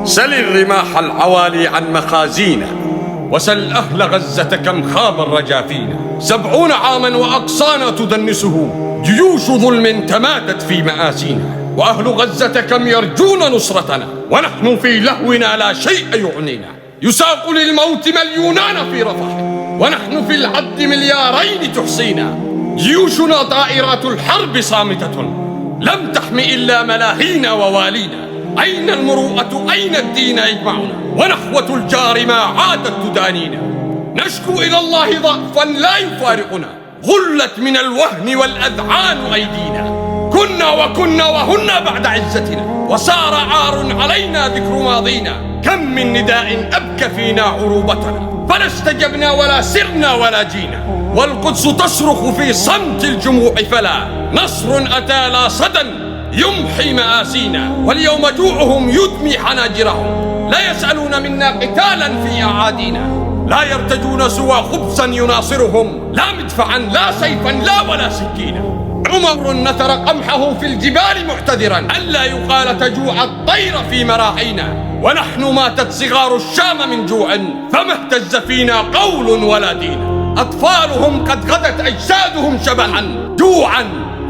سل الرماح العوالي عن مخازينا، وسل أهل غزة كم خاب الرجا فينا. 70 عاما وأقصانا تدنسه جيوش ظلم تمادت في مآسينا، وأهل غزة كم يرجون نصرتنا ونحن في لهونا لا شيء يعنينا. يساق للموت مليونان في رفح ونحن في العد مليارين تحصينا. جيوشنا طائرات الحرب صامتة لم تحم إلا ملاهينا ووالينا. أين المروءة أين الدين يجمعنا، ونحوة الجار ما عادت تدانينا. نشكو إلى الله ضعفا لا يفارقنا، غلت من الوهن والأذعان أيدينا. كنا وهن بعد عزتنا، وسار عار علينا ذكر ماضينا. كم من نداء أبكى فينا عروبتنا، فلا استجبنا ولا سرنا ولا جينا. والقدس تصرخ في صمت الجموع، فلا نصر أتى لا صدى يمحي مآسينا. واليوم جوعهم يدمي حناجرهم، لا يسألون منا قتالا في أعادينا. لا يرتجون سوى خبزا يناصرهم، لا مدفعا لا سيفا لا ولا سكينا. عمر نثر قمحه في الجبال معتذرا ألا يقال تجوع الطير في مراحينا. ونحن ماتت صغار الشام من جوع، فما اهتز فينا قول ولا دين. أطفالهم قد غدت أجسادهم شبعا جوعا،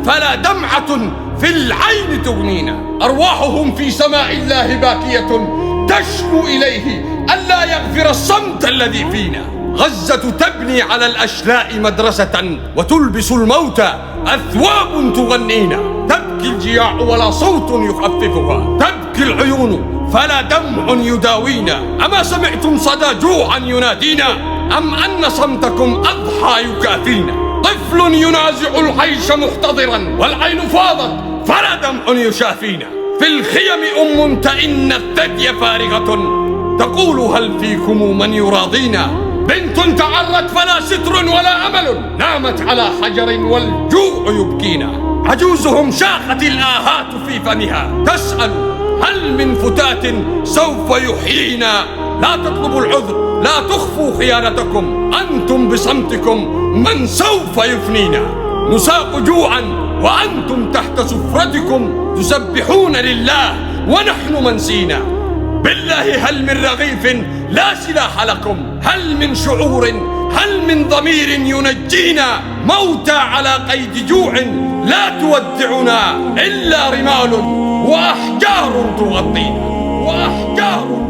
فلا دمعة في العين تغنينا. أرواحهم في سماء الله باكية تشكو إليه ألا يغفر الصمت الذي فينا. غزة تبني على الأشلاء مدرسة، وتلبس الموتى أثواب تغنينا. تبكي الجياع ولا صوت يخففها، تبكي العيون فلا دمع يداوينا. أما سمعتم صدى جوعا ينادينا، أم أن صمتكم أضحى يكافينا. طفل ينازع العيش محتضرا، والعين فاضت فلا دمع يشافينا. في الخيم أم تئن الثدي فارغة، تقول هل فيكم من يراضينا. بنت تعرت فلا ستر ولا أمل، نامت على حجر والجوع يبكينا. عجوزهم شاخت الآهات في فمها، تسأل هل من فتاة سوف يحيينا. لا تطلبوا العذر لا تخفوا خيانتكم، أنتم بصمتكم من سوف يفنينا. نساق جوعا وأنتم تحت سفرتكم، تسبحون لله ونحن منسينا. بالله هل من رغيف لا سلاح لكم، هل من شعور هل من ضمير ينجينا. موتى على قيد جوع لا تودعنا إلا رمال وأحجار تغطينا، وأحجار